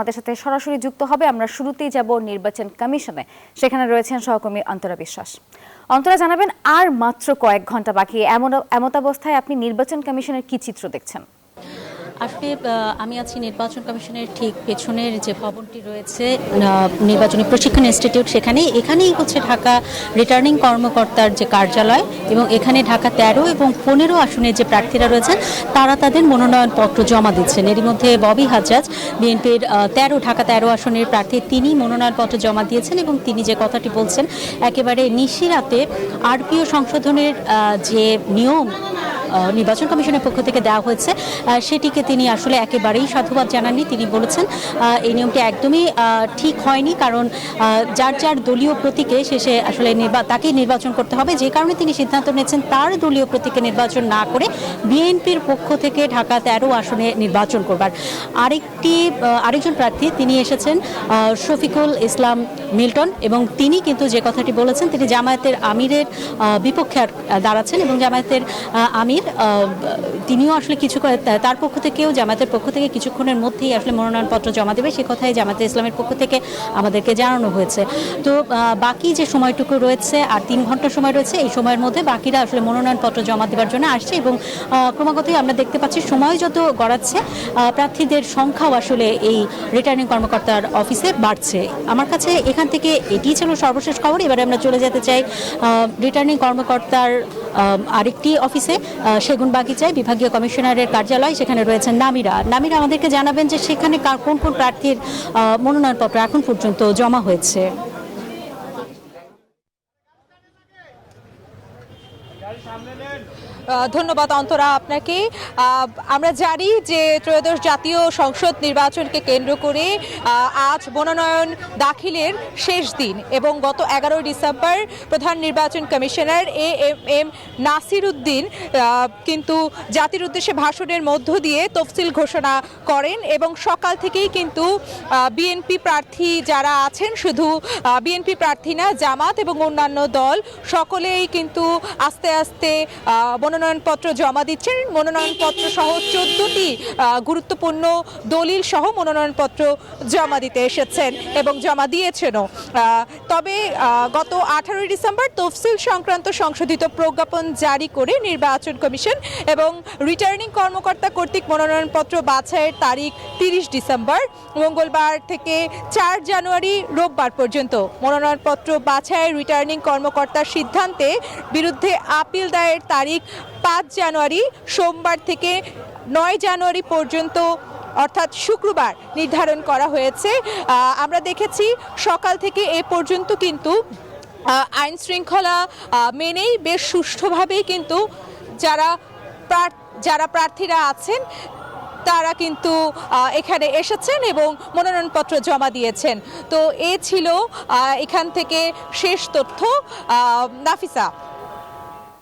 আমাদের সাথে সরাসরি যুক্ত হবে। আমরা শুরুতেই যাব নির্বাচন কমিশনে, সেখানে রয়েছেন সহকর্মী অন্তরা বিশ্বাস। অন্তরা, জানাবেন আর মাত্র কয়েক ঘন্টা বাকি, এমত অবস্থায় আপনি নির্বাচন কমিশনের কি চিত্র দেখছেন? আসলে আমি আছি নির্বাচন কমিশনের ঠিক পেছনের যে ভবনটি রয়েছে নির্বাচনী প্রশিক্ষণ ইনস্টিটিউট, এখানেই হচ্ছে ঢাকা রিটার্নিং কর্মকর্তার যে কার্যালয়, এবং এখানে ঢাকা 13 এবং 15 আসনের যে প্রার্থীরা রয়েছেন তারা তাদের মনোনয়নপত্র জমা দিচ্ছেন। এরই মধ্যে ববি হাজ্জাজ, বিএনপির ঢাকা 13 আসনের প্রার্থী, তিনি মনোনয়নপত্র জমা দিয়েছেন এবং তিনি যে কথাটি বলছেন, একেবারে নিশিরাতে আরপিও সংশোধনের যে নিয়ম নির্বাচন কমিশনের পক্ষ থেকে দেওয়া হয়েছে সেটিকে তিনি আসলে একেবারেই সাধুবাদ জানাননি। তিনি বলেছেন এই নিয়মটি একদমই ঠিক হয়নি, কারণ যার যার দলীয় প্রতীকে শেষে আসলে তাকেই নির্বাচন করতে হবে, যে কারণে তিনি সিদ্ধান্ত নিয়েছেন তার দলীয় প্রতীকে নির্বাচন না করে বিএনপির পক্ষ থেকে ঢাকা 13 আসনে নির্বাচন করবার। আরেকজন প্রার্থী তিনি এসেছেন শফিকুল ইসলাম মিল্টন, এবং তিনি কিন্তু যে কথাটি বলেছেন, তিনি জামায়াতের আমিরের বিপক্ষে দাঁড়াচ্ছেন এবং জামায়াতের আমির তিনিও আসলে তার পক্ষ থেকেও জামায়াতের পক্ষ থেকে কিছুক্ষণের মধ্যেই আসলে মনোনয়নপত্র জমা দেবে, সে কথাই জামায়াতে ইসলামের পক্ষ থেকে আমাদেরকে জানানো হয়েছে। তো বাকি যে সময়টুকু রয়েছে, আর 3 ঘন্টা সময় রয়েছে, এই সময়ের মধ্যে বাকিরা আসলে মনোনয়নপত্র জমা দেওয়ার জন্য আসছে, এবং ক্রমাগতই আমরা দেখতে পাচ্ছি সময় যত গড়াচ্ছে প্রার্থীদের সংখ্যাও আসলে এই রিটার্নিং কর্মকর্তার অফিসে বাড়ছে। আমার কাছে এখান থেকে এটি ছিল সর্বশেষ খবর। এবারে আমরা চলে যেতে চাই রিটার্নিং কর্মকর্তার আরেকটি অফিসে, সেগুনবাগিচায় বিভাগীয় কমিশনারের কার্যালয়, সেখানে রয়েছেন নামিরা আমাদেরকে জানাবেন যে সেখানে কোন কোন প্রার্থীর মনোনয়নপত্র এখন পর্যন্ত জমা হয়েছে। ধন্যবাদ অন্তরা আপনাকে। আমরা জানি যে ত্রয়োদশ জাতীয় সংসদ নির্বাচনকে কেন্দ্র করে আজ মনোনয়ন দাখিলের শেষ দিন, এবং গত 11 ডিসেম্বর প্রধান নির্বাচন কমিশনার এম নাসির উদ্দিন কিন্তু জাতির উদ্দেশ্যে ভাষণের মধ্য দিয়ে তফসিল ঘোষণা করেন, এবং সকাল থেকেই কিন্তু বিএনপি প্রার্থী যারা আছেন, শুধু বিএনপি প্রার্থী না, জামাত এবং অন্যান্য দল সকলেই কিন্তু আস্তে আস্তে মনোনয়নপত্র জমা দিচ্ছেন। মনোনয়নপত্র সহ 14টি গুরুত্বপূর্ণ দলিল সহ মনোনয়নপত্র জমা দিতে এসেছেন এবং জমা দিয়েছেনও। তবে গত 18 ডিসেম্বর তফসিল সংক্রান্ত সংশোধিত প্রজ্ঞাপন জারি করে নির্বাচন কমিশন, এবং রিটার্নিং কর্মকর্তা কর্তৃক মনোনয়নপত্র বাছাইয়ের তারিখ 30 ডিসেম্বর, মঙ্গলবার থেকে 4 জানুয়ারি রোববার পর্যন্ত। মনোনয়নপত্র বাছাইয়ের রিটার্নিং কর্মকর্তার সিদ্ধান্তে বিরুদ্ধে আপিল দায়ের তারিখ 5 জানুয়ারি, সোমবার থেকে 9 জানুয়ারি পর্যন্ত অর্থাৎ শুক্রবার নির্ধারণ করা হয়েছে। আমরা দেখেছি সকাল থেকে এ পর্যন্ত কিন্তু আইন শৃঙ্খলা মেনেই বেশ সুষ্ঠুভাবেই কিন্তু যারা প্রার্থীরা আছেন তারা কিন্তু এখানে এসেছেন এবং মনোনয়নপত্র জমা দিয়েছেন। তো এ ছিল এখান থেকে শেষ তথ্য। নাফিসা।